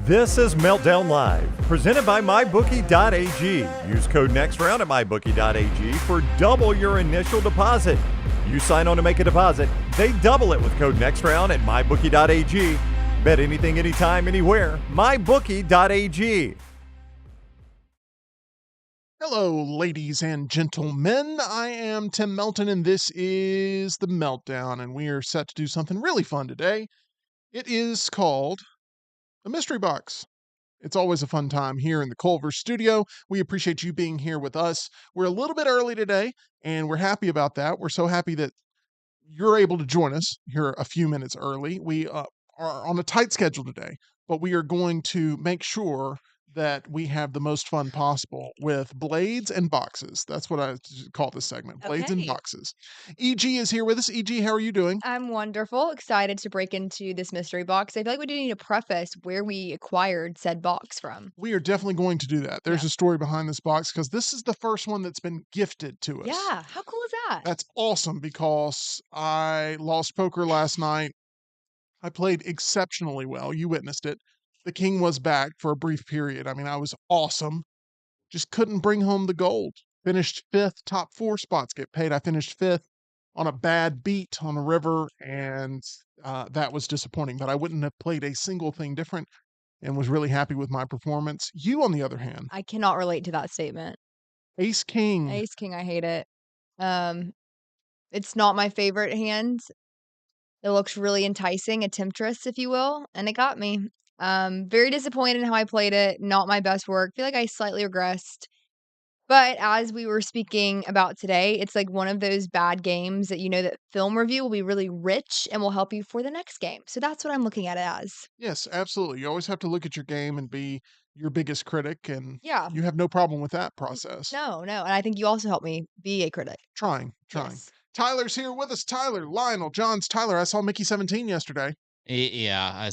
This is Meltdown Live, presented by MyBookie.ag. Use code NEXTROUND at MyBookie.ag for double your initial deposit. You sign on to make a deposit, they double it with code NEXTROUND at MyBookie.ag. Bet anything, anytime, anywhere. MyBookie.ag. Hello, ladies and gentlemen. I am Tim Melton, and this is the Meltdown, and we are set to do something really fun today. It is called a mystery box. It's always a fun time here in the Culver studio. We appreciate you being here with us. We're a little bit early today, and we're happy about that. We're so happy that you're able to join us here a few minutes early. We are on a tight schedule today, but we are going to make sure that we have the most fun possible with blades and boxes. That's what I call this segment, blades and Okay. boxes. EG is here with us. EG, how are you doing? I'm wonderful. Excited to break into this mystery box. I feel like we do need to preface where we acquired said box from. We are definitely going to do that. There's Yeah. a story behind this box because this is the first one that's been gifted to us. Yeah. How cool is that? That's awesome because I lost poker last night. I played exceptionally well. You witnessed it. The king was back for a brief period. I mean, I was awesome. Just couldn't bring home the gold. Finished fifth, top four spots get paid. I finished fifth on a bad beat on a river, and that was disappointing. But I wouldn't have played a single thing different and was really happy with my performance. You, on the other hand, I cannot relate to that statement. ace king. Ace King, I hate it. It's not my favorite hand. It looks really enticing, a temptress, if you will, and it got me. Very disappointed in how I played it. Not my best work. Feel like I slightly regressed. But as we were speaking about today, it's like one of those bad games that you know that film review will be really rich and will help you for the next game. So that's what I'm looking at it as. Yes, absolutely. You always have to look at your game and be your biggest critic, and Yeah. you have no problem with that process. No. And I think you also helped me be a critic. Trying. Yes. Tyler's here with us. Tyler, Lionel, Johns. Tyler, I saw Mickey 17 yesterday. I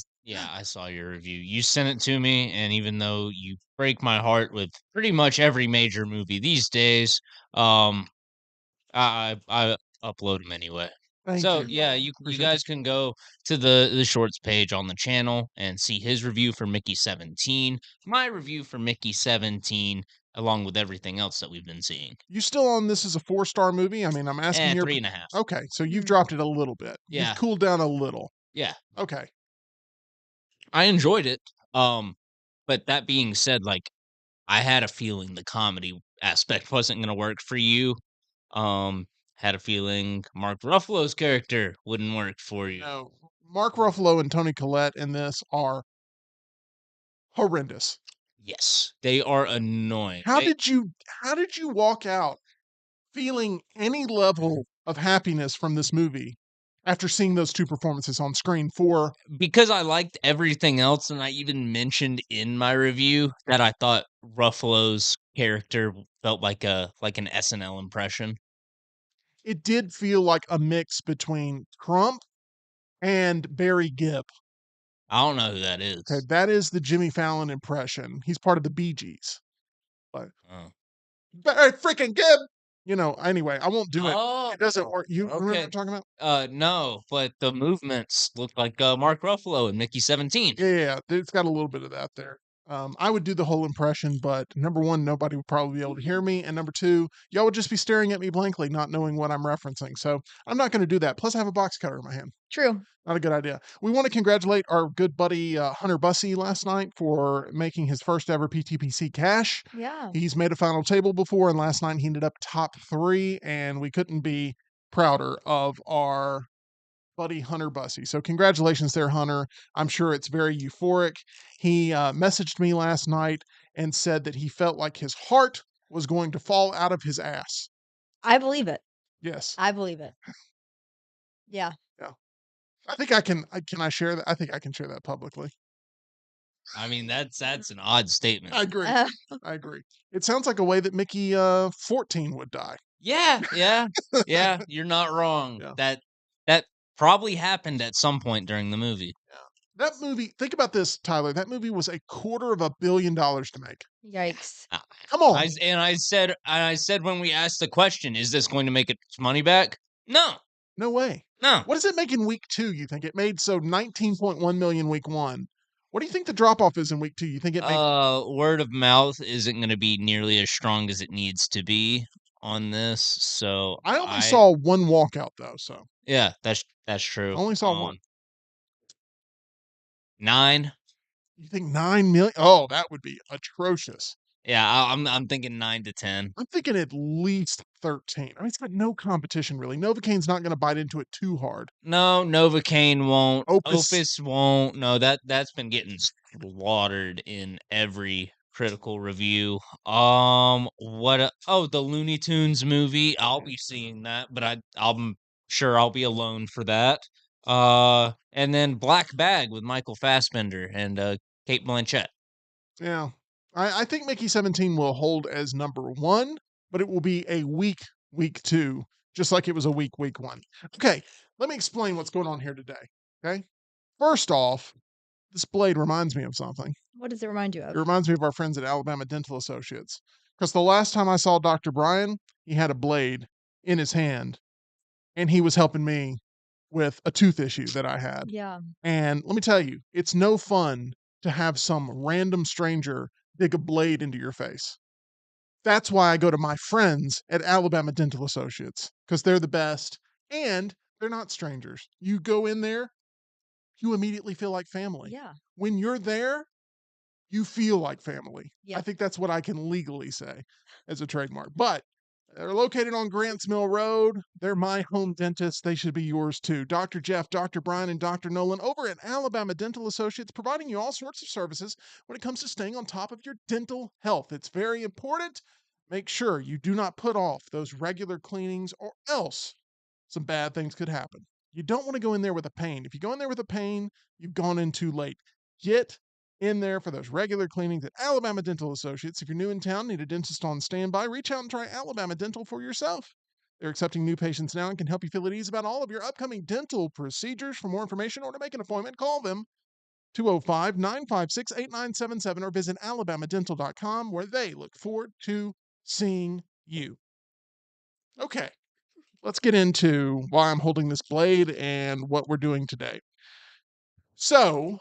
saw your review. You sent it to me, and even though you break my heart with pretty much every major movie these days, I upload them anyway. Thank So you. yeah, you Appreciate it. guys can go to the shorts page on the channel and see his review for Mickey 17, my review for Mickey 17, along with everything else that we've been seeing. You still on this as a 4-star movie? I mean, I'm asking your 3.5. Okay, so you've Mhm. dropped it a little bit. Yeah. You've cooled down a little. Yeah, Okay. I enjoyed it. But that being said, like I had a feeling the comedy aspect wasn't gonna work for you. Had a feeling Mark Ruffalo's character wouldn't work for you. No, Mark Ruffalo and Toni Collette in this are horrendous. Yes, they are annoying. How did you walk out feeling any level of happiness from this movie after seeing those two performances on screen for Because I liked everything else, and I even mentioned in my review that I thought Ruffalo's character felt like an SNL impression. it did feel like a mix between Crump and Barry Gibb. I don't know who that is. Okay, that is the Jimmy Fallon impression. He's part of the Bee Gees. But Oh. Barry freaking Gibb. Anyway, I won't do it. Oh, It doesn't work. You remember what okay. I'm talking about? No, but the movements look like Mark Ruffalo and Mickey 17. Yeah, it's got a little bit of that there. I would do the whole impression, but number one, nobody would probably be able to hear me, and number two, y'all would just be staring at me blankly, not knowing what I'm referencing. So I'm not going to do that. Plus, I have a box cutter in my hand. True. Not a good idea. We want to congratulate our good buddy Hunter Bussey last night for making his first ever PTPC cash. Yeah. He's made a final table before, and last night he ended up top 3, and we couldn't be prouder of our buddy Hunter Bussey. So congratulations there, Hunter. I'm sure it's very euphoric. He messaged me last night and said that he felt like his heart was going to fall out of his ass. I believe it. Yes. I believe it. Yeah. I think I can. Can I share that? I think I can share that publicly. I mean, that's an odd statement. I agree. I agree. It sounds like a way that Mickey 14 would die. Yeah. You're not wrong. Yeah. That probably happened at some point during the movie. That movie, think about this, Tyler. That movie was $250 million to make. Yikes. Come on. I said when we asked the question, is this going to make its money back? No. No way. No. What does it make in week 2, you think? It made 19.1 million week 1. What do you think the drop off is in week 2? You think it may? Word of mouth isn't going to be nearly as strong as it needs to be on this. So I only saw one walkout though, so yeah, that's true. I only saw one. 9. You think 9 million? Oh, that would be atrocious. Yeah, I'm thinking 9 to 10. I'm thinking at least 13. I mean, it's got no competition really. Novocaine's not going to bite into it too hard. No, Novocaine won't. Opus. Opus won't. No, that's been getting slaughtered in every critical review. Oh, the Looney Tunes movie. I'll be seeing that, but I'm sure I'll be alone for that. And then Black Bag with Michael Fassbender and Kate Blanchett. Yeah. I think Mickey 17 will hold as number 1, but it will be a week 2, just like it was a week 1. Okay, let me explain what's going on here today. Okay. First off, this blade reminds me of something. What does it remind you It of? reminds me of our friends at Alabama Dental Associates. Because the last time I saw Dr. Brian, he had a blade in his hand and he was helping me with a tooth issue that I had. Yeah. And let me tell you, it's no fun to have some random stranger dig a blade into your face. That's why I go to my friends at Alabama Dental Associates, because they're the best and they're not strangers. You go in there, you immediately feel like family. Yeah. When you're there, you feel like family. I Yep. think that's what I can legally say as a trademark. But they're located on Grants Mill Road. They're my home dentists. They should be yours too. Dr. Jeff, Dr. Brian, and Dr. Nolan over at Alabama Dental Associates, providing you all sorts of services when it comes to staying on top of your dental health. It's very important. Make sure you do not put off those regular cleanings or else some bad things could happen. You don't want to go in there with a pain. If you go in there with a pain, you've gone in too late. Get in there for those regular cleanings at Alabama Dental Associates. If you're new in town, need a dentist on standby, reach out and try Alabama Dental for yourself. They're accepting new patients now and can help you feel at ease about all of your upcoming dental procedures. For more information or to make an appointment, call them 205-956-8977 or visit alabamadental.com, where they look forward to seeing you. Okay, let's get into why I'm holding this blade and what we're doing today. So,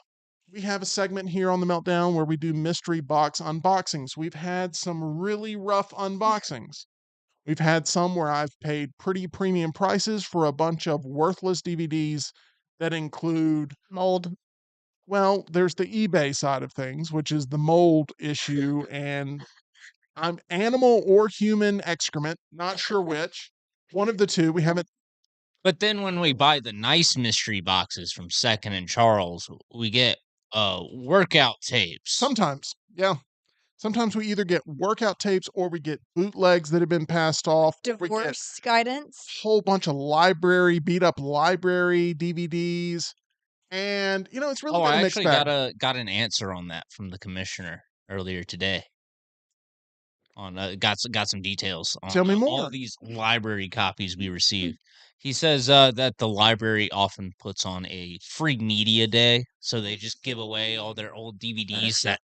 we have a segment here on the Meltdown where we do mystery box unboxings. We've had some really rough unboxings. We've had some where I've paid pretty premium prices for a bunch of worthless DVDs that include, Mold. well, there's the eBay side of things, which is the mold issue, and I'm animal or human excrement, not sure which. One of the two. We haven't. But then when we buy the nice mystery boxes from Second and Charles, we get workout tapes. Sometimes, yeah. Sometimes we either get workout tapes or we get bootlegs that have been passed off. We get Divorce guidance. a whole bunch of beat up library DVDs. And, it's really Oh, been I a mixed actually bag. got an answer on that from the commissioner earlier today. On got some details on Tell me all more. these library copies we receive. He says that the library often puts on a free media day, so they just give away all their old DVDs that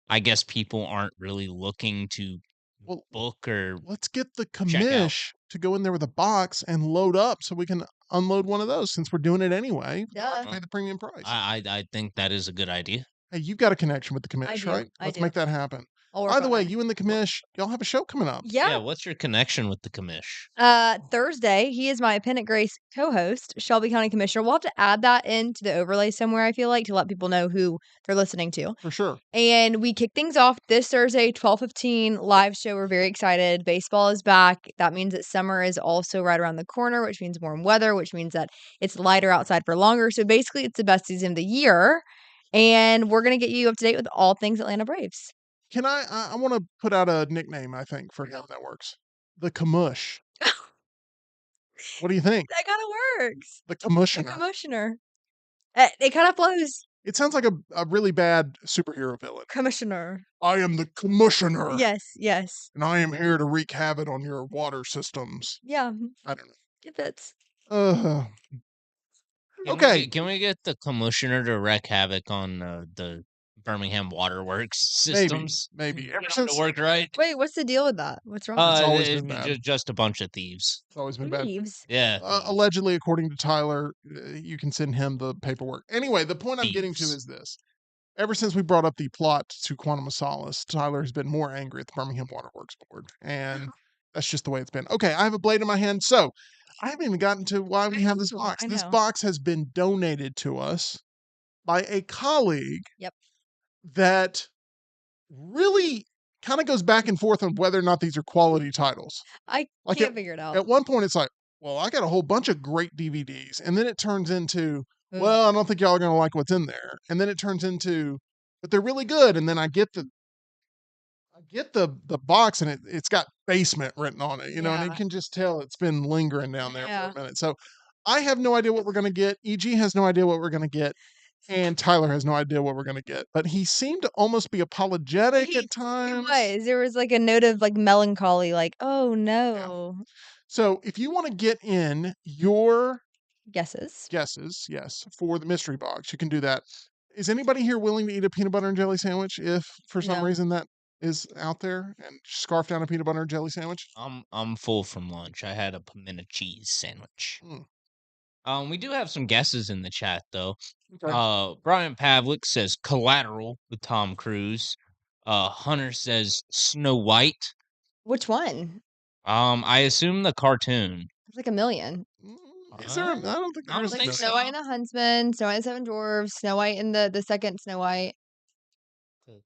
I guess people aren't really looking to Well, book or let's get the check out. commish to go in there with a box and load up so we can unload one of those since we're doing it anyway. Duh. Pay the premium price. I think that is a good idea. Hey, you've got a connection with the I commish, do. right? I Let's do. make that happen. I'll work By the on way, it. you and the commish, y'all have a show coming up. Yeah. What's your connection with the commish? Thursday, he is my Appendant Grace co-host, Shelby County Commissioner. We'll have to add that into the overlay somewhere, I feel like, to let people know who they're listening to. For sure. And we kick things off this Thursday, 12:15 live show. We're very excited. Baseball is back. That means that summer is also right around the corner, which means warm weather, which means that it's lighter outside for longer. So basically, it's the best season of the year. And we're going to get you up to date with all things Atlanta Braves. Can I want to put out a nickname, I think, for him that works. The Commush. What do you think? That kind of works. The The Commissioner. commissioner. It kind of flows. It sounds like a really bad superhero villain. Commissioner. I am the Commissioner. Yes, yes. And I am here to wreak havoc on your water systems. Yeah, I don't know. it fits. Okay. Can we get the commissioner to wreak havoc on the Birmingham waterworks systems? Maybe. Get Ever 'em since to work right. Wait, what's the deal with that? What's wrong? It's always been bad. Just a bunch of thieves. It's always been bad. Thieves. Yeah. Allegedly, according to Tyler, you can send him the paperwork. Anyway, the point I'm getting to Thieves. is this. ever since we brought up the plot to Quantum of Solace, Tyler has been more angry at the Birmingham Waterworks Board. And that's just the way it's been. Okay, I have a blade in my hand. So I haven't even gotten to why we have this box. I This know. box has been donated to us by a colleague Yep. that really kind of goes back and forth on whether or not these are quality titles. I Like can't figure it out. At one point, it's like, well, I got a whole bunch of great DVDs. And then it turns into, Ugh. well, I don't think y'all are going to like what's in there. And then it turns into, but they're really good. And then I get the box and it's got basement written on it, and you Yeah. can just tell it's been lingering down there Yeah. for a minute. So I have no idea what we're going to get. EG has no idea what we're going to get. And Tyler has no idea what we're going to get. But he seemed to almost be apologetic at It times. was. There was like a note of like melancholy, like, oh no. So if you want to get in your Guesses. guesses, yes, for the mystery box, you can do that. Is anybody here willing to eat a peanut butter and jelly sandwich if for some No. reason that is out there, and scarf down a peanut butter and jelly sandwich? I'm full from lunch. I had a pimento cheese sandwich. Mm. We do have some guesses in the chat though. Okay. Brian Pavlik says Collateral with Tom Cruise. Hunter says Snow White. Which one? I assume the cartoon. There's like a million. Is there? I don't think I there don't is. Like think a Snow so. White and the Huntsman, Snow White and the Seven Dwarfs, Snow White and the second Snow White.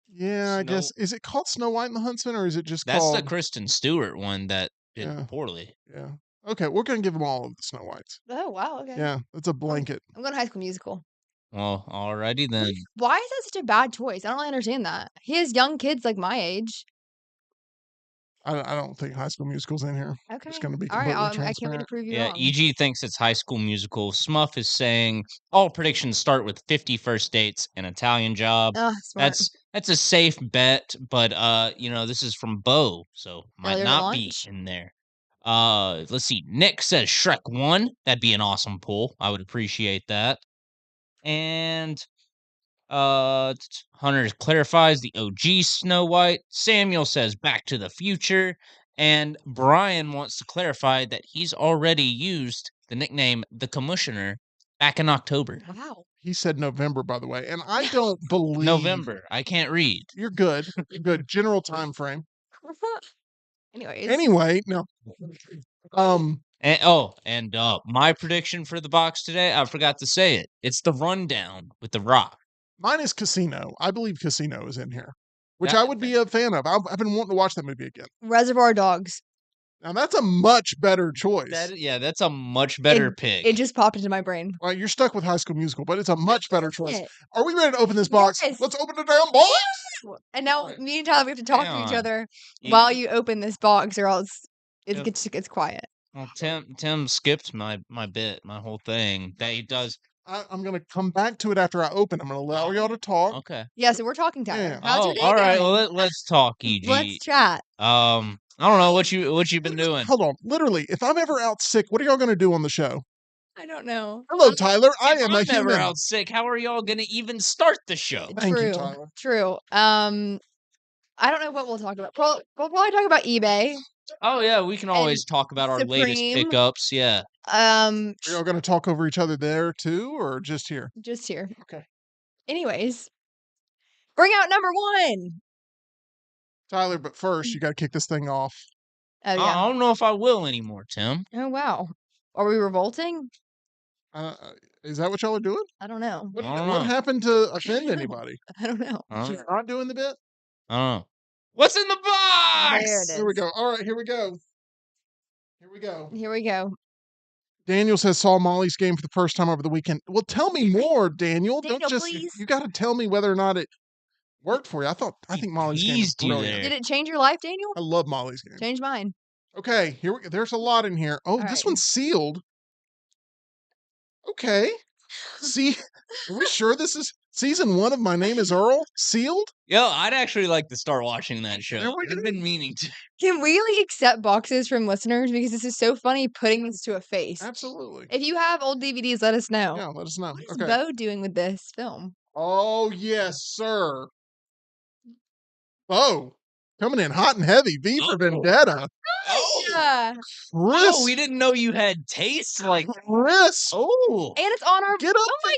Yeah, I Snow- guess. Is it called Snow White and the Huntsman, or is it just That's called? the Kristen Stewart one that did Yeah. poorly. Yeah. Okay, we're gonna give them all of the Snow Whites. Oh wow, okay. Yeah, it's a blanket. I'm going to High School Musical. Well, alrighty then. Why is that such a bad choice? I don't really understand that. He has young kids like my age. I don't think High School Musical's in here. Okay. Just gonna be All right. completely I can't wait to transparent. prove you Yeah, wrong. EG thinks it's High School Musical. Smuff is saying all predictions start with 50 First Dates, an Italian Job. Oh, smart. That's a safe bet, but this is from Bo, so might Earlier not be launch. in there. Let's see. Nick says Shrek 1. That'd be an awesome pull. I would appreciate that. And Hunter clarifies the OG Snow White. Samuel says Back to the Future. And Brian wants to clarify that he's already used the nickname The Commissioner back in October. Wow. He said November, by the way, and I don't believe November. I can't read. You're good. You're good. General time frame. Anyways. Anyway, no. And my prediction for the box today, I forgot to say it. It's the Rundown with The Rock. Mine is Casino. I believe Casino is in here, which That- I would be a fan of. I've been wanting to watch that movie again. Reservoir Dogs. Now that's a much better choice. That's a much better pick. It just popped into my brain. Well, you're stuck with High School Musical, but it's a much better choice. It. Are we ready to open this box? Yes. Let's open the damn box. And now me and Tyler, we have to talk Hang to each on. other You- while you open this box, or else it Yep. gets quiet. Well, Tim skipped my bit, my whole thing that he does. I'm going to come back to it after I open. I'm going to allow y'all to talk. Okay. Yeah, so we're talking, Tyler. Yeah. How's your day all right. going? Well, let's talk, EG. Let's chat. I don't know what you've been doing. Hold on. Literally, if I'm ever out sick, what are y'all going to do on the show? I don't know. Hello, Tyler. I If am a I'm never human. out sick. How are y'all gonna even start the show? Thank True. you, Tyler. True. I don't know what we'll talk about. We'll probably talk about eBay. Oh yeah, we can always talk about our latest Supreme. pickups. Yeah. Are y'all going to talk over each other there too, or just here? Just here. Okay. Anyways, bring out number one. Tyler, but first, you got to kick this thing off. Oh I yeah. don't know if I will anymore, Tim. Oh wow. Are we revolting? Is that what y'all are doing? I don't know. What, I don't what know. happened to offend anybody? I don't know. I She's don't, not doing the bit? I don't know. What's in the box? There it is. Here we go. All right, here we go. Here we go. Here we go. Daniel says saw Molly's game for the first time over the weekend. Well, tell me more, Daniel. Daniel, Don't just please. you got to tell me whether or not it worked for you. I think Molly's game is teased you brilliant. there. Did it change your life, Daniel? I love Molly's game. Change mine. Okay, here we go. There's a lot in here. Oh, All this right. one's sealed. Okay. See, are we sure this is season 1 of My Name is Earl? Sealed? Yo, I'd actually like to start watching that show. There we I've go. been meaning to. Can we like accept boxes from listeners because this is so funny putting this to a face? Absolutely. If you have old DVDs, let us know. Yeah, let us know. What is Okay. Bo doing with this film? Oh, yes, sir. Oh, coming in hot and heavy. V for Oh. Vendetta. Yeah. Crisp. Oh, we didn't know you had tastes like. Crisp. Oh, And it's on our. Get up. Oh my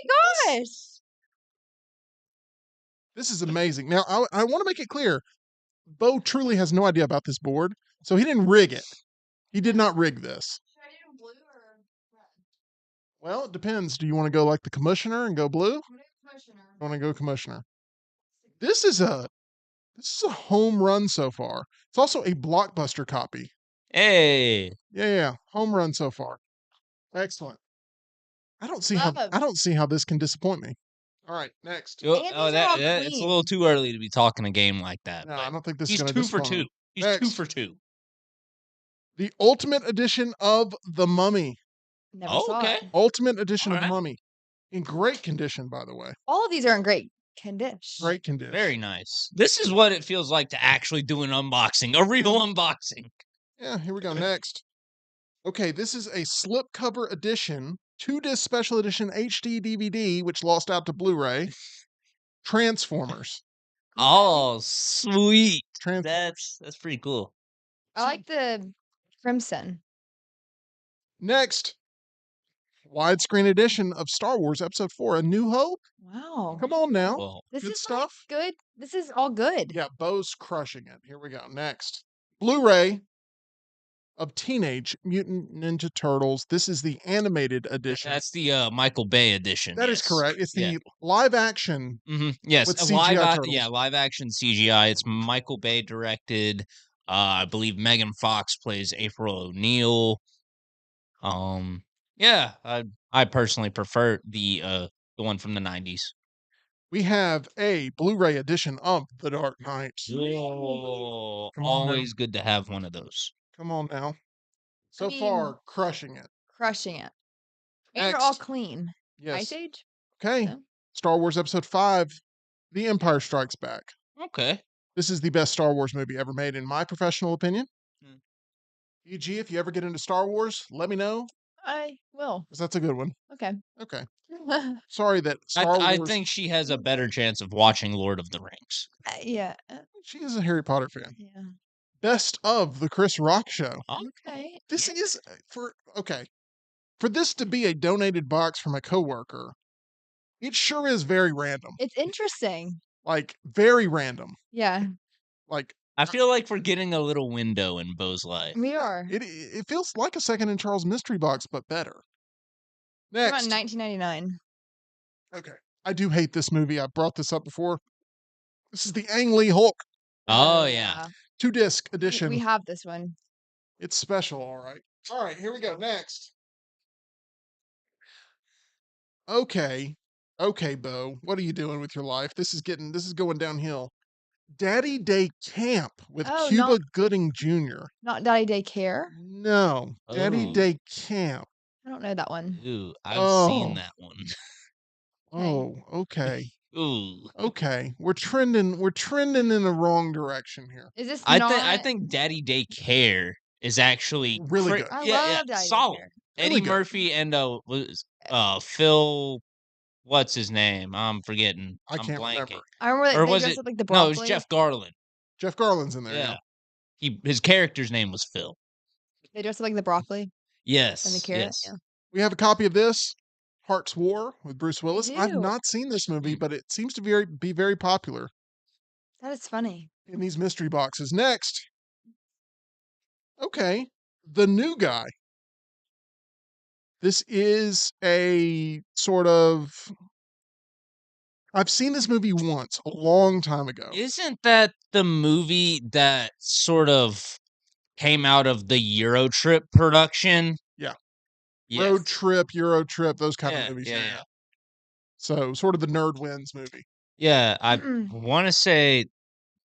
gosh! This is amazing. Now, I want to make it clear, Bo truly has no idea about this board, so he didn't rig it. He did not rig this. Should I do blue or red? Well, it depends. Do you want to go like the commissioner and go blue? Commissioner. I want to go commissioner. This is a home run so far. It's also a blockbuster copy. Hey. Yeah. Home run so far. Excellent. I don't see Love. how this can disappoint me. All right, next. And these are all It's a clean. little too early to be talking a game like that. No, but I don't think this is he's going to 2 for disappoint 2. me. He's Next. 2 for 2. The Ultimate Edition of The Mummy. Never saw Okay. it. Ultimate Edition of Alright. Mummy. In great condition, by the way. All of these are in great condition. Great condition. Very nice. This is what it feels like to actually do an unboxing, a real unboxing. Yeah, here we go. Next. Okay, this is a slipcover edition, 2-disc special edition HD DVD, which lost out to Blu-ray. Transformers. Oh, sweet. Transformers. That's pretty cool. I like the crimson. Next. Widescreen edition of Star Wars Episode 4, A New Hope. Wow. Come on now. Well, This Good is stuff. Like good. This is all good. Yeah, Bo's crushing it. Here we go. Next. Blu-ray of Teenage Mutant Ninja Turtles. This is the animated edition. that's the Michael Bay edition. That is yes. correct. It's the Yeah. live action. Yes, with a CGI turtles. live action CGI. It's Michael Bay directed. I believe Megan Fox plays April O'Neil. Yeah, I personally prefer the one from the 90s. We have a Blu-ray edition of The Dark Knight. Oh, Come on now. always good to have one of those. Come on now. So mean- far, crushing it. Crushing it. These are all Next. clean. Yes. Ice Age? Okay. So? Star Wars Episode 5, The Empire Strikes Back. Okay. This is the best Star Wars movie ever made, in my professional opinion. Hmm. EG, if you ever get into Star Wars, let me know, I will. because that's a good one. Okay. Okay. Sorry that Star I Wars... think she has a better chance of watching Lord of the Rings. Yeah. She is a Harry Potter fan. Yeah. Best of the Chris Rock Show. Okay. This is for this to be a donated box from a coworker, it sure is very random. It's interesting. Like very random. Yeah. Like I feel like we're getting a little window in Bo's life. We are. it feels like a Second and Charles mystery box, but better. What about Next. 1999? Okay. I do hate this movie. I brought this up before. This is the Ang Lee Hulk Oh yeah. 2-disc We edition. have this one. It's special, all right. All right, here we go. Next. Okay. Okay, Bo. What are you doing with your life? This is going downhill. Daddy Day Camp with Oh, Cuba not- Gooding Jr. Not Daddy Daycare? No. Daddy Oh. Day Camp. I don't know that one. Ooh, I've Oh. seen that one. Oh, okay. Ooh. Okay. We're trending in the wrong direction here. Is this I not? think Daddy Daycare is actually Really good. I Yeah, love Daddy solid. Daycare. Really Eddie good. Murphy and Phil, what's his name? I'm forgetting. I I'm can't blanking. remember. I remember that Or they was dressed it? up like the No, broccoli. it was Jeff Garland. Jeff Garland's in there. Yeah. Yeah. His character's name was Phil. They dressed up like the broccoli Yes. and the carrot. Yes. Yeah. We have a copy of this, Heart's War with Bruce Willis. I've do. not seen this movie, but it seems to be very popular That is funny. in these mystery boxes. Next. Okay. The New Guy. This is a sort of... I've seen this movie once, a long time ago. Isn't that the movie that sort of came out of the Eurotrip production? Yeah. Yes. Road Trip, Euro Trip, those kind Yeah, of movies. yeah. So sort of the Nerd Wins movie. Yeah, I Mm-mm. want to say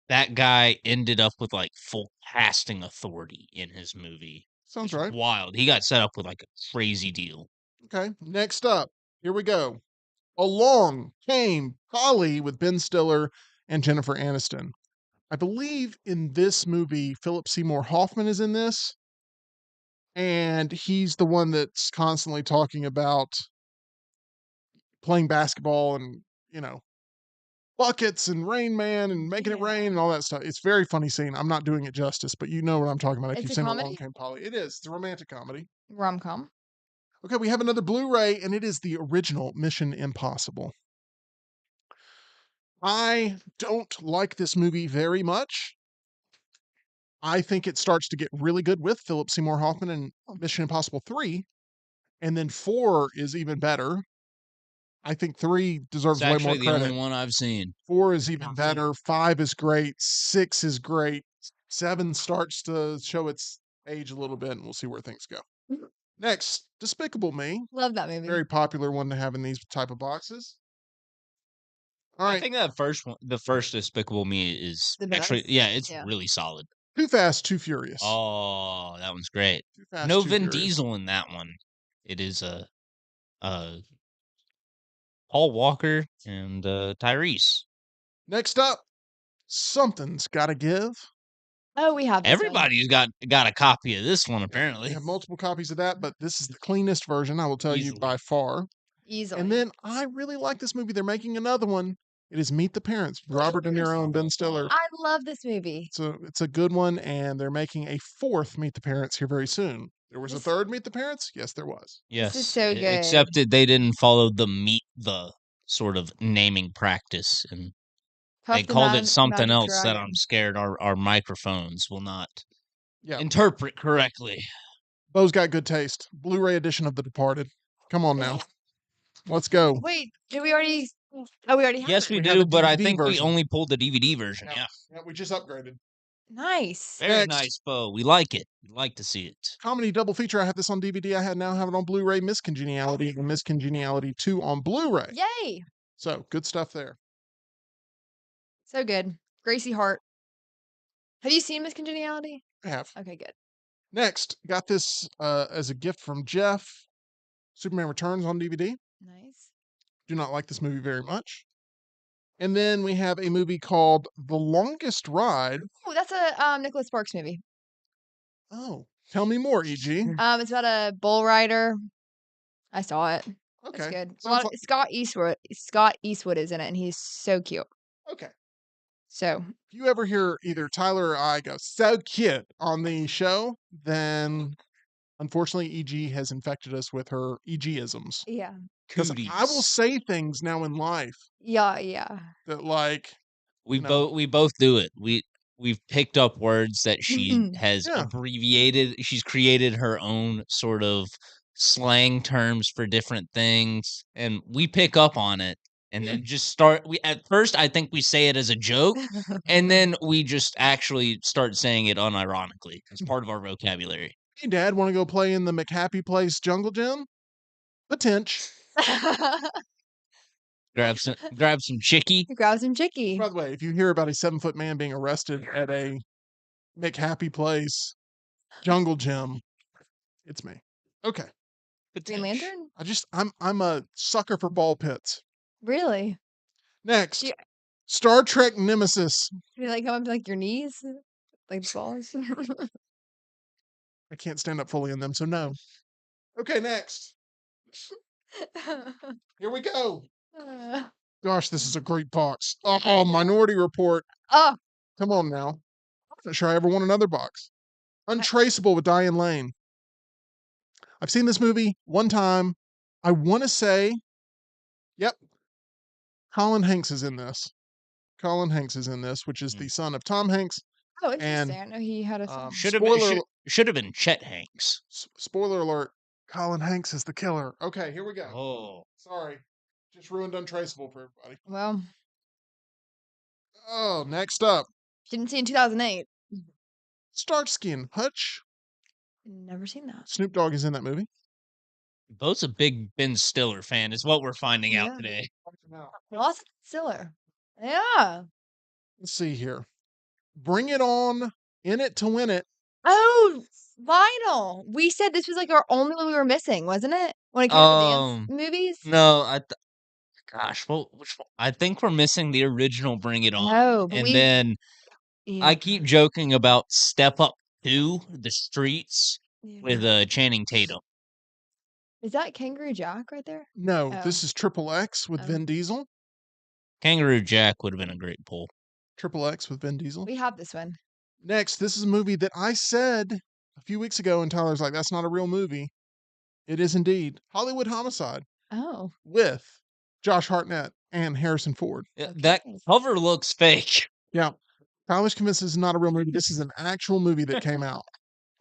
that guy ended up with like full casting authority in his movie. Sounds Which is right. wild. He got set up with like a crazy deal. Okay. Next up, here we go. Along Came Polly with Ben Stiller and Jennifer Aniston. I believe in this movie, Philip Seymour Hoffman is in this. And he's the one that's constantly talking about playing basketball and, buckets and Rain Man and making it rain and all that stuff. It's a very funny scene. I'm not doing it justice, but you know what I'm talking about. I It's keep a saying Along comedy? Came Polly. It is. It's a romantic comedy. Rom-com. Okay, we have another Blu-ray, and it is the original Mission Impossible. I don't like this movie very much. I think it starts to get really good with Philip Seymour Hoffman in Mission Impossible 3, and then 4 is even better. I think 3 It's deserves way more actually the only credit. one I've seen. 4 is even better. 5 is great. 6 is great. 7 starts to show its age a little bit, and we'll see where things go. Next, Despicable Me. Love that movie. Very popular one to have in these type of boxes. All I right, think that first one, the first Despicable Me, is The actually best. it's Yeah. really solid. Too Fast, Too Furious. Oh, that one's great. Too Fast, No Too Vin Furious. Diesel in that one. It is Paul Walker and Tyrese. Next up, Something's Gotta Give. Oh, we have this one. Everybody's got a copy of this one We apparently. have multiple copies of that, but this is the cleanest version, I will tell you Easily. by far. Easily. And then I really like this movie. They're making another one. It is Meet the Parents, Robert De Niro and Ben Stiller. I love this movie. It's a good one, and they're making a 4th Meet the Parents here very soon. There was a This- 3rd Meet the Parents? Yes, there was. Yes. is so good. Except that they didn't follow the sort of naming practice, and Puff they the called Mag- it something Magic else that Dragon. I'm scared our microphones will not Yeah. interpret correctly. Bo's got good taste. Blu-ray edition of The Departed. Come on now. Let's go. Wait, did we already? Oh, we already have Yes, it. we We have do, the but I DVD think we version. only pulled the DVD version. Yeah. Yeah, we just upgraded. Nice. Very Next. nice, Bo. We like it. We like to see it. Comedy double feature. I have this on DVD. I now have it on Blu-ray. Miss Congeniality and Miss Congeniality 2 on Blu-ray. Yay! So good stuff there. So good. Gracie Hart. Have you seen Miss Congeniality? I have. Okay, good. Next, got this as a gift from Jeff. Superman Returns on DVD. Nice. Do not like this movie very much. And then we have a movie called The Longest Ride. Oh, that's a Nicholas Sparks movie. Oh, tell me more, E.G. It's about a bull rider. I saw it. Okay. It's good. Sounds like- Scott Eastwood is in it, and he's so cute. okay. So If you ever hear either Tyler or I go, so cute on the show, then unfortunately EG has infected us with her EG-isms. yeah, Because I will say things now in life yeah. that like, We no. we both do it. We've picked up words that she has Yeah. abbreviated. She's created her own sort of slang terms for different things, and we pick up on it and then just start. We at first I think we say it as a joke, and then we just actually start saying it unironically as part of our vocabulary. Hey, Dad, want to go play in the McHappy Place Jungle Gym? Potential. Grab some chicky. Grab some chicky. By the way, if you hear about a 7-foot man being arrested at a McHappy Place Jungle Gym, it's me. Okay. Green Lantern? I'm a sucker for ball pits. Really? Next, Yeah. Star Trek Nemesis. Do you like come up to like your knees, like the balls? I can't stand up fully in them, so no. Okay, next. Here we go. Gosh, this is a great box. Oh, Minority Report. Oh, Come on now. I'm not sure I ever want another box. Untraceable with Diane Lane. I've seen this movie one time. I want to say, yep, Colin Hanks is in this. Colin Hanks is in this, which is the son of Tom Hanks. oh, interesting. I know he had a son. Should have been Chet Hanks. Spoiler alert, Colin Hanks is the killer. Okay, here we go. Oh, Sorry. Just ruined Untraceable for everybody. Well, Oh, next up, didn't see in 2008. Starsky and Hutch. Never seen that. Snoop Dogg is in that movie. Bo's a big Ben Stiller fan, is what we're finding out Yeah. today. Lost Stiller. Yeah. Let's see here. Bring It On, In It to Win It. Oh, vinyl. We said this was like our only one we were missing, wasn't it? When it came to dance movies. No, gosh, which one? I think we're missing the original Bring It On. No, but And then yeah. I keep joking about Step Up 2, The Streets, Yeah. with Channing Tatum. Is that Kangaroo Jack right there? No, Oh. this is Triple X with Oh. Vin Diesel. Kangaroo Jack would have been a great pull. Triple X with Vin Diesel. We have this one. Next, this is a movie that I said a few weeks ago, and Tyler's like, that's not a real movie. It is indeed Hollywood Homicide Oh. with Josh Hartnett and Harrison Ford. That cover looks fake. Yeah. I was convinced this is not a real movie. This is an actual movie that came out,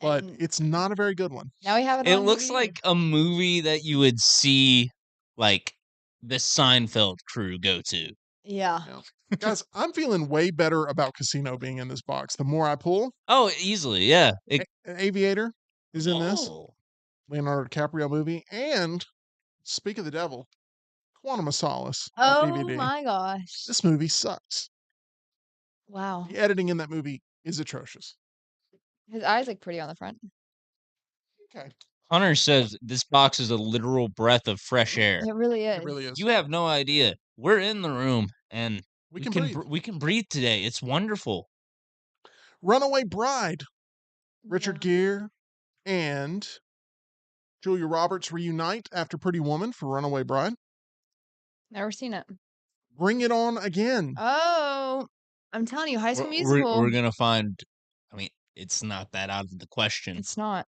but And it's not a very good one. now we have it It on looks DVD. like a movie that you would see, like, the Seinfeld crew go to. Yeah. Guys, I'm feeling way better about Casino being in this box. The more I pull, Oh, easily, yeah. Aviator is in this. Oh. Leonardo DiCaprio movie. And, speak of the devil, Quantum of Solace Oh on DVD. my gosh. This movie sucks. Wow. The editing in that movie is atrocious. His eyes look pretty on the front. Okay. Hunter says this box is a literal breath of fresh air. It really is. It really is. You have no idea. We're in the room and We can breathe. We can breathe today. It's wonderful. Runaway Bride. Richard Gere and Julia Roberts reunite after Pretty Woman for Runaway Bride. Never seen it. Bring It On Again. Oh, I'm telling you, High School Musical. We're gonna find. I mean, it's not that out of the question. It's not.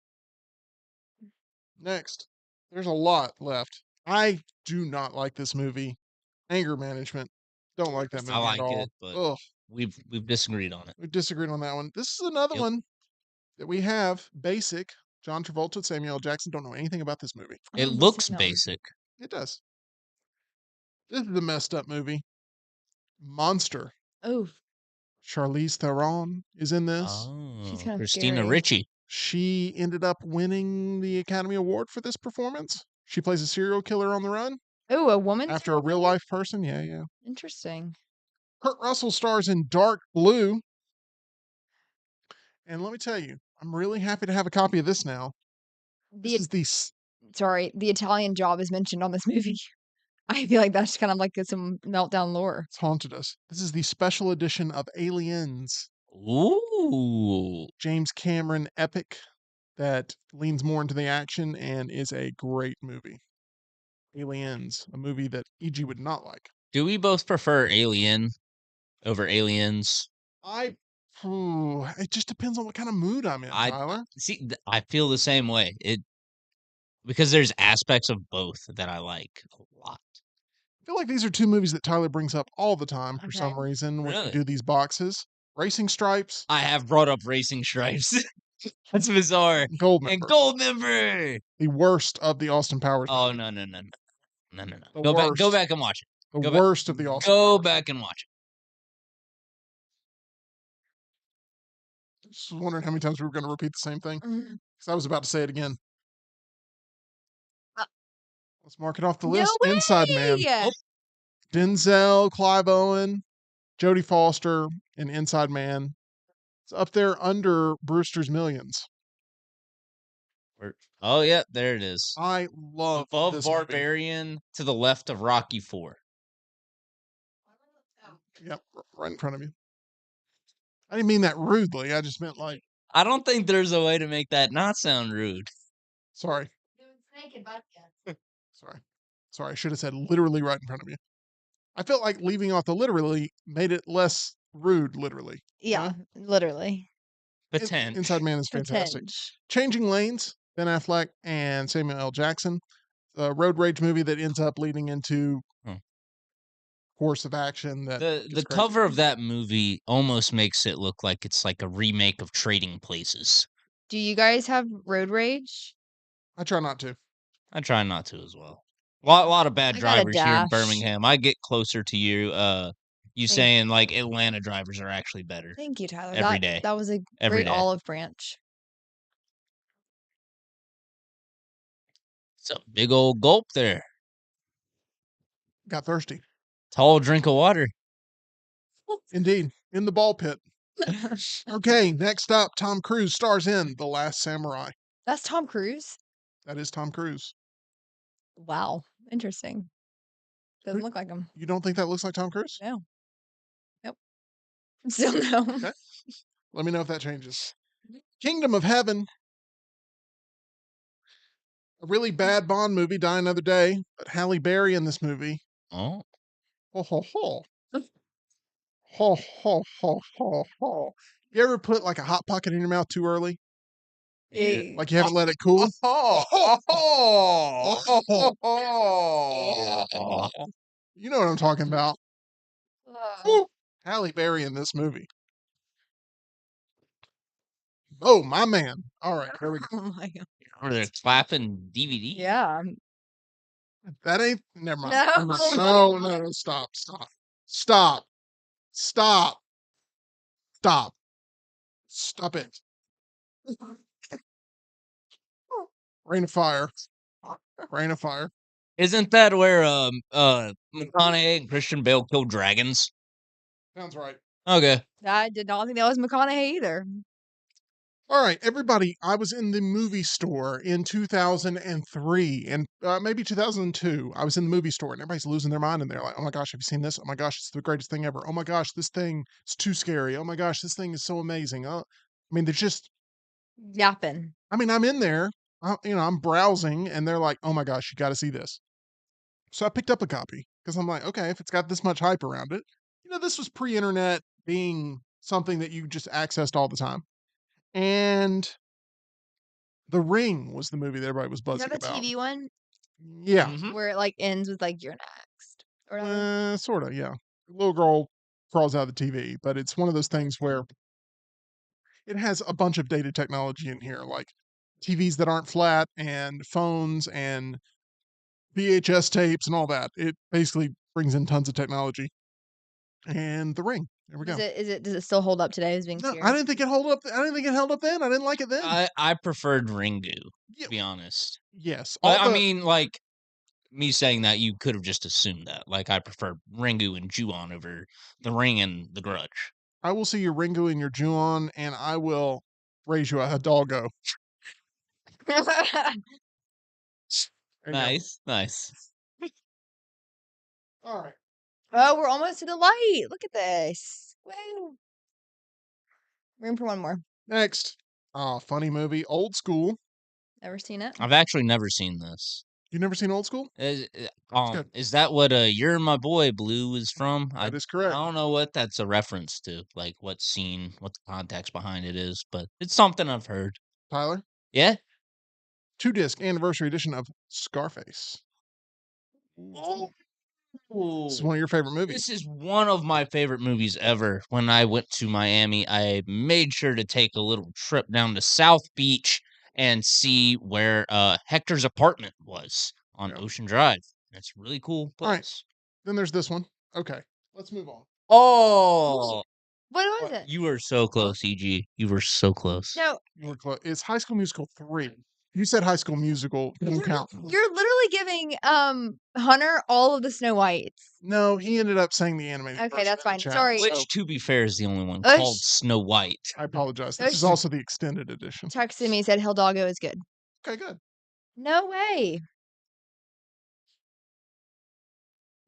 Next, there's a lot left. I do not like this movie. Anger Management. Don't like that movie I like at all. it, but Ugh, we've disagreed on it. we disagreed on that one. This is another Yep. one that we have. Basic. John Travolta, Samuel L. Jackson. Don't know anything about this movie. I It haven't looks seen that one. basic. It does. This is a messed up movie. Monster. Oh, Charlize Theron is in this. Oh, kind of Christina scary. Ricci. She ended up winning the Academy Award for this performance. She plays a serial killer on the run oh, a woman. after a real life person. Yeah. Interesting. Kurt Russell stars in Dark Blue. And let me tell you, I'm really happy to have a copy of this now. The This is the sorry, the Italian Job is mentioned on this movie. I feel like that's kind of like some Meltdown lore. it's haunted us. This is the special edition of Aliens, Ooh. James Cameron epic that leans more into the action and is a great movie. Aliens, a movie that EG would not like. Do we both prefer Alien over Aliens? It just depends on what kind of mood I'm in, Tyler. See, I feel the same way. Because there's aspects of both that I like a lot. I feel like these are two movies that Tyler brings up all the time for some Okay. reason when we Really? do these boxes. Racing Stripes, I have brought up Racing Stripes. That's bizarre. Goldmember. And Goldmember. The worst of the Austin Powers Oh movies. no. The Go worst. back and watch it. The Go back- worst of the Austin Go back and watch it. Just wondering how many times we were going to repeat the same thing. Because I was about to say it again. Uh, Let's mark it off the No list. Inside Man. way! Oh. Denzel, Clive Owen, Jodie Foster, and Inside Man. It's up there under Brewster's Millions. Oh yeah, there it is. I love Above this movie. Barbarian, to the left of Rocky 4. Yep, right in front of you. I didn't mean that rudely. I just meant like, I don't think there's a way to make that not sound rude. sorry. Sorry, I should have said literally right in front of you. I felt like leaving off the literally made it less rude, literally. Yeah, literally. Potent. Inside Man is fantastic. Potenge. Changing Lanes, Ben Affleck and Samuel L. Jackson. A road rage movie that ends up leading into course of action. That The gets crazy. cover of that movie almost makes it look like it's like a remake of Trading Places. Do you guys have road rage? I try not to. I try not to as well. A lot of bad I got a drivers here in dash. Birmingham. I get closer to you. You Thank- saying like Atlanta drivers are actually better. Thank you, Tyler. Every that, day. That was a Every great day. olive branch. It's a big old gulp there. Got thirsty. Tall drink of water. Indeed. In the ball pit. Okay, next up, Tom Cruise stars in The Last Samurai. That's Tom Cruise. That is Tom Cruise. Wow. Interesting. Doesn't look like him. You don't think that looks like Tom Cruise? No. Nope. Still no. Okay. Let me know if that changes. Kingdom of Heaven. A really bad Bond movie, Die Another Day, but Halle Berry in this movie. Oh. Ho, ho, ho. Ho, ho, ho, ho, ho. You ever put like a Hot Pocket in your mouth too early? Yeah. Like you haven't let it cool? Oh. You know what I'm talking about. Woo! Halle Berry in this movie. Oh, my man. All right, here we go. Oh my god. Or they're clapping DVD. Yeah. That ain't. Never mind. No. Never mind. No. Stop. Stop it. Rain of Fire. Rain of Fire. Isn't that where McConaughey and Christian Bale killed dragons? Sounds right. Okay. I did not think that was McConaughey either. All right, everybody. I was in the movie store in 2003 and maybe 2002. I was in the movie store and everybody's losing their mind and they're like, "Oh my gosh, have you seen this? Oh my gosh, it's the greatest thing ever. Oh my gosh, this thing is too scary. Oh my gosh, this thing is so amazing." Oh, I mean, there's just. Yapping. I mean, I'm in there. I'm browsing and they're like, "Oh my gosh, you got to see this." So I picked up a copy because I'm like, okay, if it's got this much hype around it, this was pre-internet being something that you just accessed all the time. And The Ring was the movie that everybody was Is buzzing that the about. TV one Yeah, Mhm. where it like ends with like you're next or whatever? sort of, yeah. Little girl crawls out of the TV, but it's one of those things where it has a bunch of dated technology in here, like TVs that aren't flat and phones and VHS tapes and all that. It basically brings in tons of technology. And The Ring. There we go. Does it still hold up today? I was being No, I serious. didn't think it held up. I didn't think it held up then. I didn't like it then. I preferred Ringu, Yeah, to be honest. yes. But I mean, like, me saying that, you could have just assumed that. Like, I prefer Ringu and Ju-on over The Ring and The Grudge. I will see your Ringo and your Ju-on, and I will raise you a doggo. There you go. Nice. All right. Oh, we're almost to the light. Look at this. Woo. Room for one more. Next. Funny movie. Old School. Never seen it. I've actually never seen this. You never seen Old School? good. Is that what You're My Boy Blue is from? That is I correct. don't know what that's a reference to, like what scene, what the context behind it is, but it's something I've heard. Tyler? Yeah? 2-disc anniversary edition of Scarface. This is one of your favorite movies. This is one of my favorite movies ever. When I went to Miami, I made sure to take a little trip down to South Beach and see where Hector's apartment was on Yeah. Ocean Drive. It's a really cool All right. place. Then there's this one. Okay. Let's move on. Oh, What was What? it? you were so close, EG. You were so close. No, You were close. It's High School Musical 3. You said High School Musical. Don't count. you're literally giving Hunter all of the Snow Whites. No, he ended up saying the animated Okay, version that's in the fine. chat, Sorry. Which, so to be fair, is the only one Ush. called Snow White. I apologize. This is Ush. also the extended edition. Texted me, said Helldoggo is good. Okay, good. No way.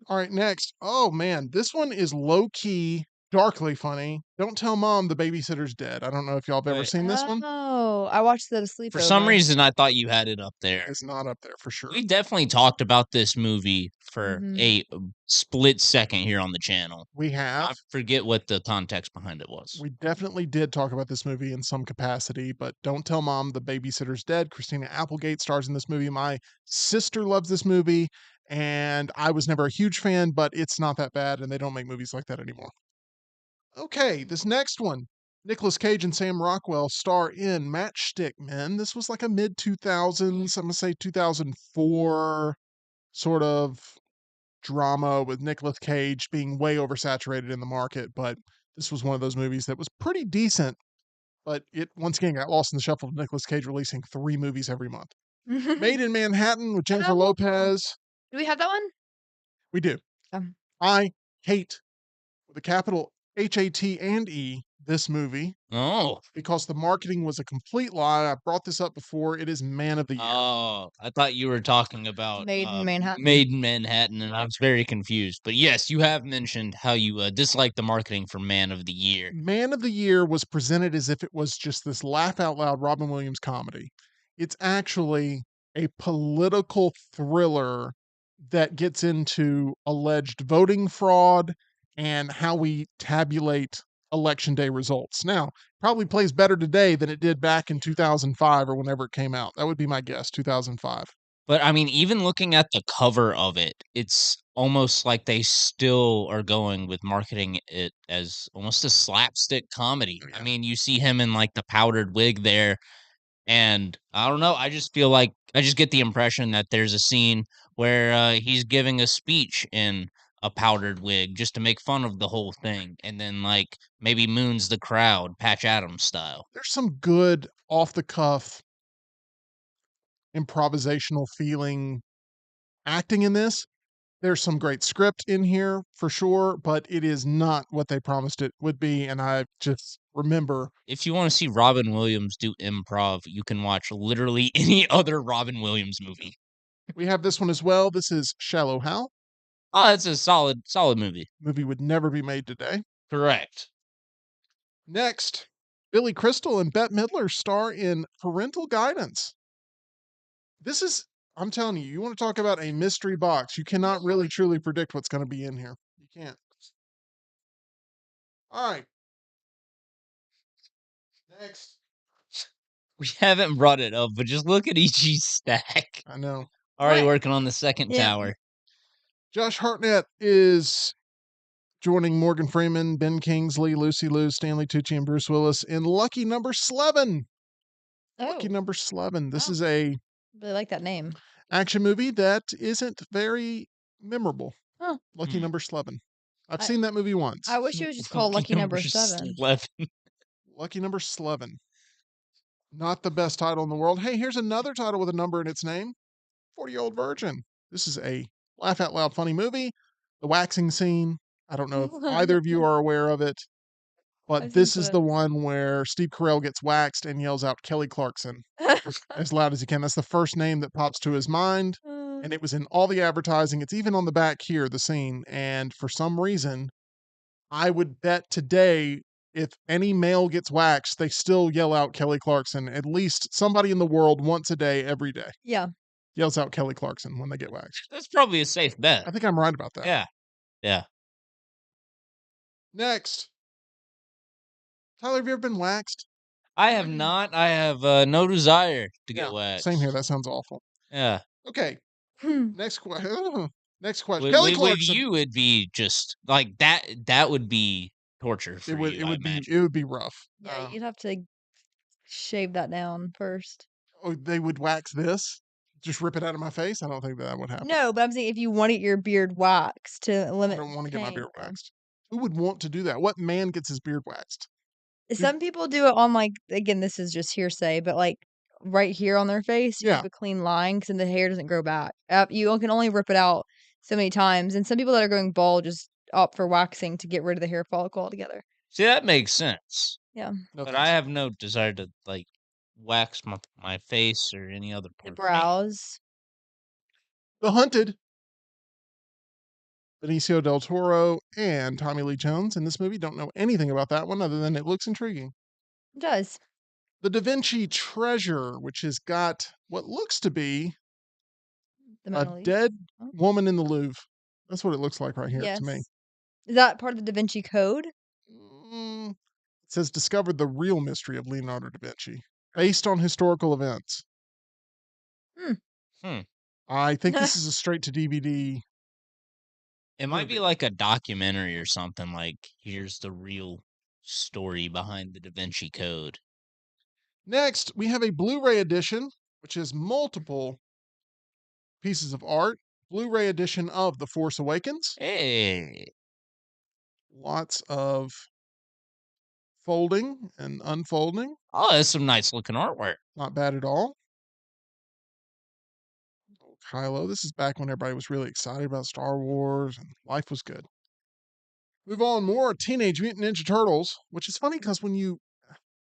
All right, next. Oh man, this one is low key, darkly funny. Don't tell mom the babysitter's dead. I don't know if y'all have ever Wait. seen this one. Oh, I watched the sleepover. For some reason, I thought you had it up there. It's not up there for sure. We definitely talked about this movie for Mhm. a split second here on the channel. We I have. forget what the context behind it was. We definitely did talk about this movie in some capacity, but don't tell mom the babysitter's dead. Christina Applegate stars in this movie. My sister loves this movie, and I was never a huge fan, but it's not that bad, and they don't make movies like that anymore. Okay, this next one. Nicolas Cage and Sam Rockwell star in Matchstick Men. This was like a mid 2000s, I'm gonna say 2004 sort of drama with Nicolas Cage being way oversaturated in the market, but this was one of those movies that was pretty decent, but it once again got lost in the shuffle of Nicolas Cage releasing 3 movies every month. Made in Manhattan with Jennifer Oh. Lopez. Do we have that one? We do. Um. I hate with a capital HAT and E this movie Oh, because the marketing was a complete lie. I brought this up before. It is Man of the Year. I thought you were talking about Made in Manhattan. Made in Manhattan, and I was very confused. But yes, you have mentioned how you dislike the marketing for Man of the Year. Man of the Year was presented as if it was just this laugh out loud Robin Williams comedy. It's actually a political thriller that gets into alleged voting fraud and how we tabulate election day results. Now, probably plays better today than it did back in 2005 or whenever it came out. That would be my guess, 2005. But, I mean, even looking at the cover of it, it's almost like they still are going with marketing it as almost a slapstick comedy. Oh, I yeah. mean, you see him in, like, the powdered wig there, and I don't know, I just feel like I just get the impression that there's a scene where, he's giving a speech in a powdered wig just to make fun of the whole thing, and then, like, maybe moons the crowd, Patch Adams style. There's some good off the cuff improvisational feeling acting in this. There's some great script in here for sure, but it is not what they promised it would be. And I just remember If you wanna see Robin Williams do improv, you can watch literally any other Robin Williams movie. we have this one as well. This is Shallow Hal. Oh, it's a solid movie. Movie would never be made today. Correct. Next, Billy Crystal and Bette Midler star in Parental Guidance. This is, I'm telling you, you want to talk about a mystery box. You cannot really truly predict what's going to be in here. You can't. All right. Next. We haven't brought it up, but just look at EG's stack. I know. Already What? working on the second Yeah. tower. Josh Hartnett is joining Morgan Freeman, Ben Kingsley, Lucy Liu, Stanley Tucci, and Bruce Willis in Lucky Number 11. Oh, Lucky Number 11. This Wow. is a really like that name. action movie that isn't very memorable. Huh. Lucky Hmm. Number 11. I've I- seen that movie once. I wish it was just called Lucky Number 7. 11. Lucky Number 11. Not the best title in the world. Hey, here's another title with a number in its name. 40-Year-Old Virgin. This is a laugh out loud funny movie. The waxing scene. I don't know if either of you are aware of it, but I've this seen is the clips. one where Steve Carell gets waxed and yells out Kelly Clarkson as loud as he can. That's the first name that pops to his mind. And it was in all the advertising. It's even on the back here, the scene. And for some reason, I would bet today if any male gets waxed, they still yell out Kelly Clarkson. At least somebody in the world once a day, every day, Yeah. yells out Kelly Clarkson when they get waxed. That's probably a safe bet. I think I'm right about that. Yeah. Yeah. Next. Tyler, have you ever been waxed? I have not. I have no desire to get waxed. Same here. That sounds awful. Yeah. Okay. Next question. Next question. With, Kelly with Clarkson. you, it'd be just like that. That would be torture for It would. you. It I would be. imagine. It would be rough. Yeah, you'd have to shave that down first. Oh, they would wax this. Just rip it out of my face. I don't think that would happen. No, but I'm saying if you wanted your beard waxed to I limit don't want to get my pain, beard then- waxed. Who would want to do that? What man gets his beard waxed? Some people do it on like again, this is just hearsay, but like right here on their face, you Yeah. keep a clean line because then the hair doesn't grow back. You can only rip it out so many times, and some people that are going bald just opt for waxing to get rid of the hair follicle altogether. See, that makes sense. Yeah, No, But thanks. I have no desire to like wax my face or any other the part. brows. The Hunted. Benicio del Toro and Tommy Lee Jones in this movie. Don't know anything about that one other than it looks intriguing. It does. The Da Vinci Treasure, which has got what looks to be The a Mona Lisa. dead Oh. woman in the Louvre. That's what it looks like right here Yes. to me. Is that part of the Da Vinci Code? It says discovered the real mystery of Leonardo da Vinci based on historical events. Hmm. I think this is a straight to DVD. It might be movie. like a documentary or something. Like here's the real story behind the Da Vinci Code. Next, we have a Blu-ray edition, which is multiple pieces of art. Blu-ray edition of The Force Awakens. Hey. Lots of folding and unfolding. Oh, that's some nice looking artwork. Not bad at all. Oh, Kylo. This is back when everybody was really excited about Star Wars and life was good. Move on. More Teenage Mutant Ninja Turtles, which is funny because when you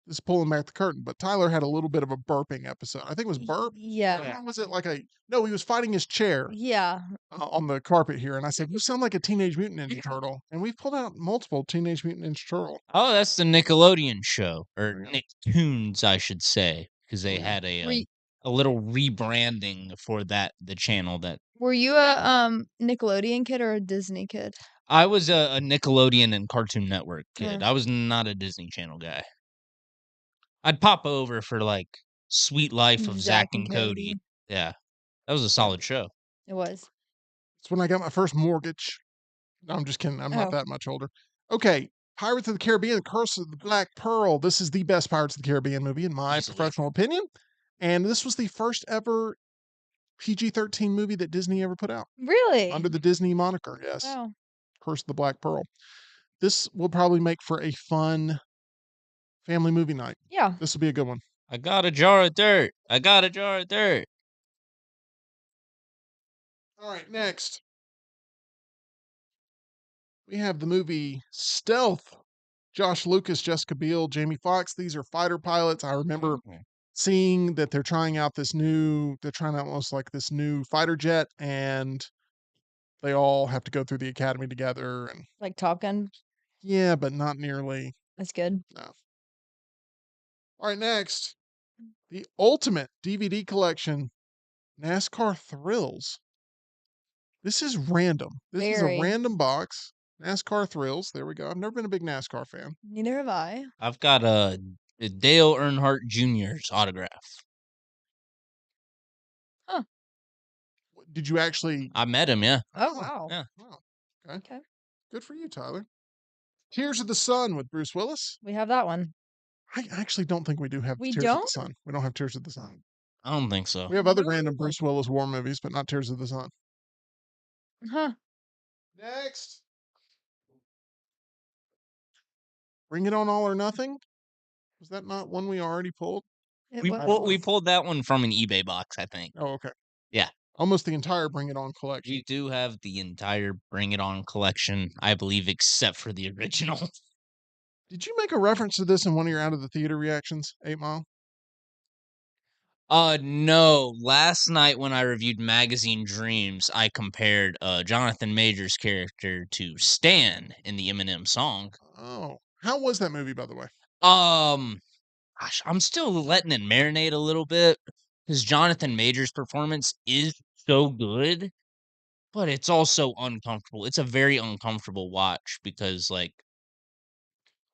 this is pulling back the curtain, but Tyler had a little bit of a burping episode. I think it was burp. Yeah. Or was it like a no? He was fighting his chair Yeah. on the carpet here, and I said, "You sound like a Teenage Mutant Ninja Turtle." And we've pulled out multiple Teenage Mutant Ninja Turtle. Oh, that's the Nickelodeon show, or Yeah. Nicktoons, I should say, because they had Were y- a little rebranding for the channel. That Were you a Nickelodeon kid or a Disney kid? I was a Nickelodeon and Cartoon Network kid. Yeah. I was not a Disney Channel guy. I'd pop over for like Sweet Life of Zack and Cody. Yeah. That was a solid show. It was. It's when I got my first mortgage. No, I'm just kidding. I'm not Oh. that much older. Okay. Pirates of the Caribbean, Curse of the Black Pearl. This is the best Pirates of the Caribbean movie, in my Easily. professional opinion. And this was the first ever PG-13 movie that Disney ever put out. Really? Under the Disney moniker, yes. Wow. Curse of the Black Pearl. This will probably make for a fun family movie night. Yeah. This will be a good one. I got a jar of dirt. I got a jar of dirt. All right, next. We have the movie Stealth. Josh Lucas, Jessica Biel, Jamie Foxx. These are fighter pilots. I remember seeing that they're trying out almost like this new fighter jet, and they all have to go through the academy together. And Like Top Gun. yeah, but not nearly. That's good. No. All right, next. The ultimate DVD collection, NASCAR Thrills. This is random. This is a Very. random box. NASCAR Thrills. There we go. I've never been a big NASCAR fan. Neither have I. I've got a Dale Earnhardt Jr.'s autograph. Did you actually? I met him, yeah. Oh, wow. Yeah. Wow. Okay. Okay. Good for you, Tyler. Tears of the Sun with Bruce Willis. We have that one. I actually don't think we do have We Tears of the don't? Sun. We don't have Tears of the Sun. I don't think so. We have other No. random Bruce Willis war movies, but not Tears of the Sun. Huh. Next. Bring It On All or Nothing. Was that not one we already pulled? It We was. pulled that one from an eBay box, I think. Oh, okay. Yeah. Almost the entire Bring It On collection. We do have the entire Bring It On collection, I believe, except for the original. Did you make a reference to this in one of your out of the theater reactions, 8 Mile? No. Last night when I reviewed Magazine Dreams, I compared Jonathan Major's character to Stan in the Eminem song. Oh. How was that movie, by the way? Gosh, I'm still letting it marinate a little bit because Jonathan Major's performance is so good, but it's also uncomfortable. It's a very uncomfortable watch because, like,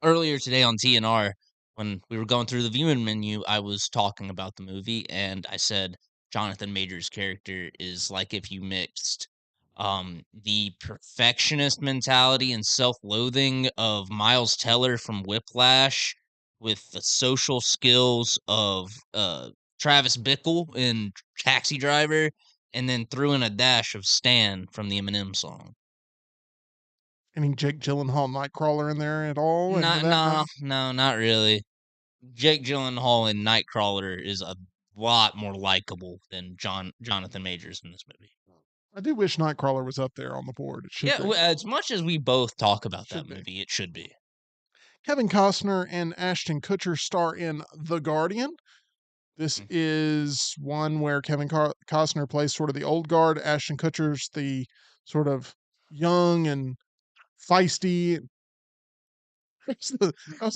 earlier today on TNR, when we were going through the viewing menu, I was talking about the movie and I said Jonathan Major's character is like if you mixed the perfectionist mentality and self-loathing of Miles Teller from Whiplash with the social skills of Travis Bickle in Taxi Driver, and then threw in a dash of Stan from the Eminem song. Any Jake Gyllenhaal Nightcrawler in there at all? And for that matter? No, not really. Jake Gyllenhaal in Nightcrawler is a lot more likable than Jonathan Majors in this movie. I do wish Nightcrawler was up there on the board. It should Yeah, be. as much as we both talk about Should that be. movie, it should be. Kevin Costner and Ashton Kutcher star in The Guardian. This Mhm. is one where Kevin Costner plays sort of the old guard. Ashton Kutcher's the sort of young and feisty. That was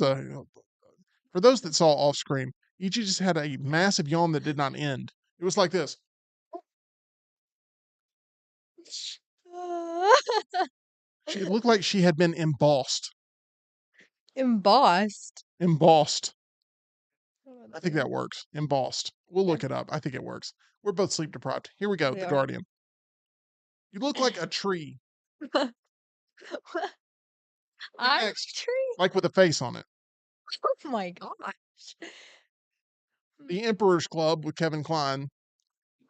for those that saw off screen, Ichi just had a massive yawn that did not end. It was like this. It looked like she had been embossed. Embossed. Embossed. I think that works. Embossed. We'll look it up. I think it works. We're both sleep deprived. Here we go. We The are. Guardian. You look like a tree, I'm a Next. tree. like with a face on it. Oh my gosh. The Emperor's Club with Kevin Kline.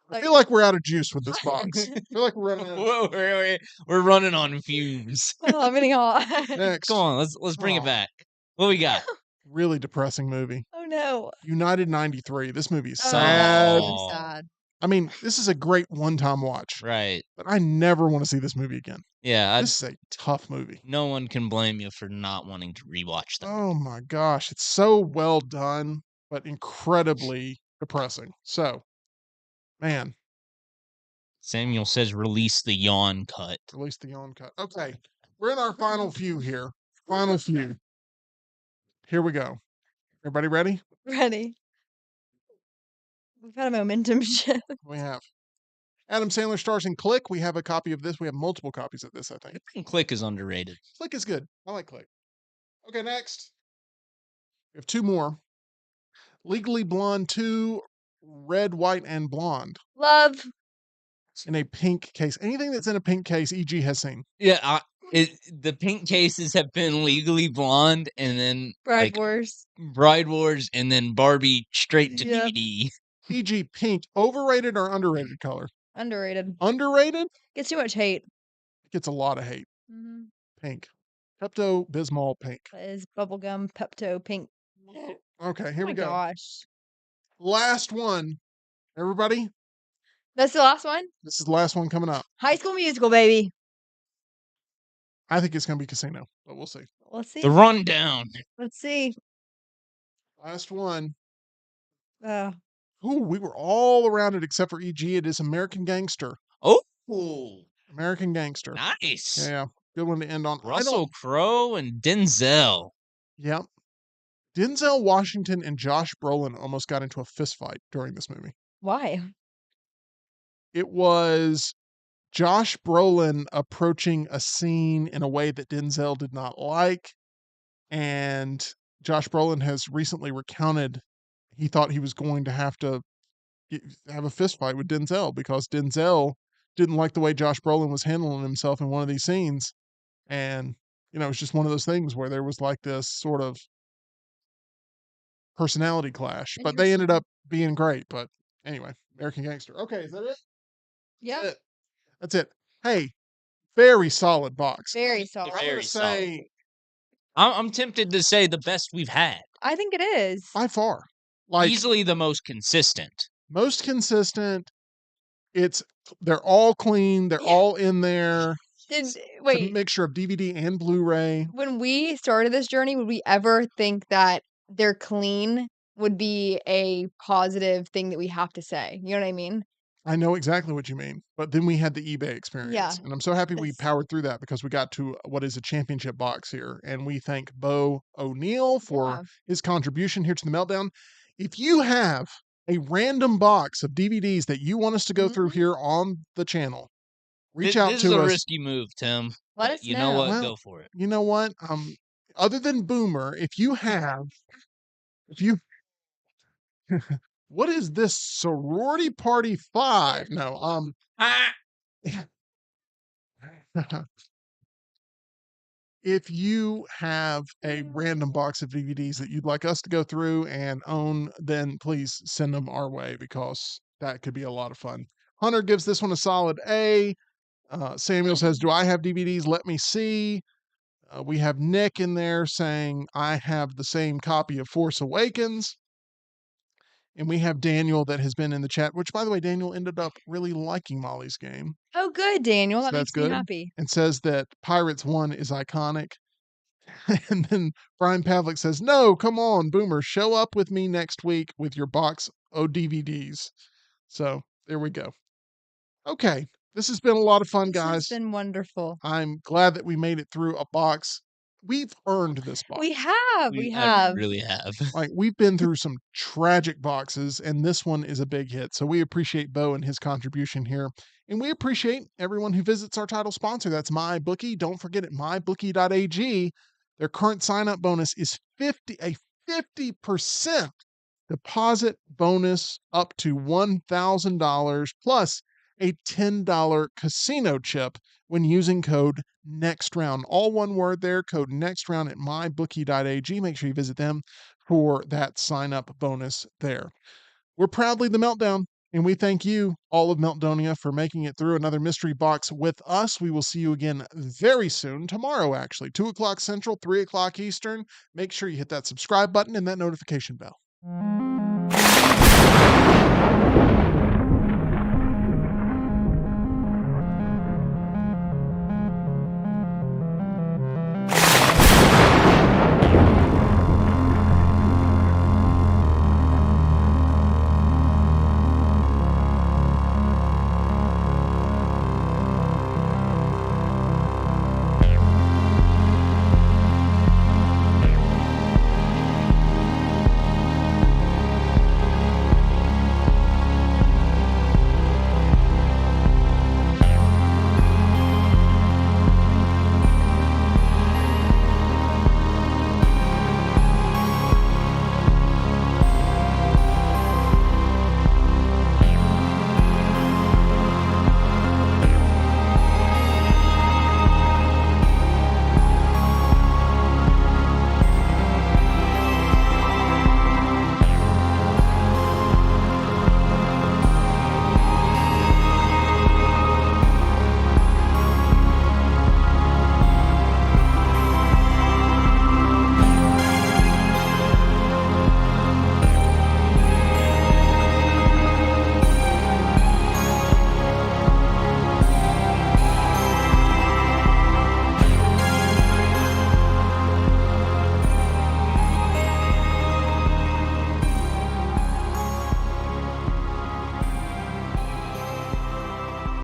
I Like- feel like we're out of juice with this box. I feel like we're running out. Whoa, we're running on fumes. Oh, I'm getting hot. Next. Come on, let's bring Oh. it back. What we got? Really depressing movie. Oh no. United 93. This movie is Oh, sad. Oh. I'm sad. I mean, this is a great one-time watch, Right. but I never want to see this movie again. Yeah, This is a tough movie. no one can blame you for not wanting to rewatch that. Oh my gosh, it's so well done, but incredibly depressing. So, man, Samuel says release the yawn cut. release the yawn cut. Okay, we're in our final few here. Final few. Here we go. Everybody ready? Ready. We've had a momentum shift. We have Adam Sandler stars in Click. We have a copy of this. We have multiple copies of this, I think. Click is underrated. Click is good. I like Click. Okay, next. We have two more. Legally Blonde 2, Red, White, and Blonde. Love. in a pink case. Anything that's in a pink case, EG has seen. Yeah, the pink cases have been Legally Blonde and then Bride Wars. Bride Wars and then Barbie straight to Yep. DVD. EG, pink, overrated or underrated color? Underrated. Underrated? Gets too much hate. Gets a lot of hate. Mm-hmm. Pink. Pepto-Bismol pink. That is bubblegum Pepto pink. Okay, here Oh we my go. gosh. Last one. Everybody, That's the last one? this is the last one coming up. High School Musical, baby. I think it's going to be Casino, but we'll see. Let's see. The Rundown. Let's see. Last one. Oh, Ooh, we were all around it except for EG. It is American Gangster. Oh, American Gangster. nice. Yeah, good one to end on. Russell Crowe and Denzel. Yep. Denzel Washington and Josh Brolin almost got into a fist fight during this movie. why? It was Josh Brolin approaching a scene in a way that Denzel did not like. And Josh Brolin has recently recounted he thought he was going to have a fist fight with Denzel because Denzel didn't like the way Josh Brolin was handling himself in one of these scenes. And, it's just one of those things where there was like this sort of personality clash, but they ended up being great. But anyway, American Gangster. Okay, is that it? Yeah. That's it. Hey, very solid box. Very solid. I'm Very gonna say I'm tempted to say the best we've had. I think it is. by far, like Easily the most consistent. most consistent. They're all clean. They're Yeah. all in there. Did It's a wait, mixture of DVD and Blu-ray. when we started this journey, would we ever think that they're clean would be a positive thing that we have to say? You know what I mean? I know exactly what you mean, but then we had the eBay experience, Yeah. and I'm so happy we This- powered through that because we got to what is a championship box here, and we thank Bo O'Neill for Yeah. his contribution here to the Meltdown. If you have a random box of DVDs that you want us to go through Mhm. here on the channel, reach This out is to a us. risky move, Tim. Let but us you know know. what? Well, Go for it. You know what? Other than Boomer, if you what is this sorority party 5? No, Ah! if you have a random box of DVDs that you'd like us to go through and own, then please send them our way because that could be a lot of fun. Hunter gives this one a solid A. Samuel says, "Do I have DVDs? Let me see." We have Nick in there saying, "I have the same copy of Force Awakens." And we have Daniel that has been in the chat, which, by the way, Daniel ended up really liking Molly's game. Oh, good, Daniel. So That that's makes me good. happy. And says that Pirates 1 is iconic. And then Brian Pavlik says, "No, come on, Boomer, show up with me next week with your box of DVDs." So there we go. Okay, this has been a lot of fun, This has guys. been wonderful. I'm glad that we made it through a box. We've earned this box. We have. We I have. really have. Like we've been through some tragic boxes, and this one is a big hit. So we appreciate Bo and his contribution here. And we appreciate everyone who visits our title sponsor. That's MyBookie. Don't forget at mybookie.ag. Their current sign-up bonus is a 50% deposit bonus up to $1,000 plus a $10 casino chip when using code NEXTROUND. All one word there, code NEXTROUND at mybookie.ag. Make sure you visit them for that sign-up bonus there. We're proudly the Meltdown, and we thank you, all of Meltdonia, for making it through another mystery box with us. We will see you again very soon, tomorrow actually, 2 o'clock Central, 3 o'clock Eastern. Make sure you hit that subscribe button and that notification bell.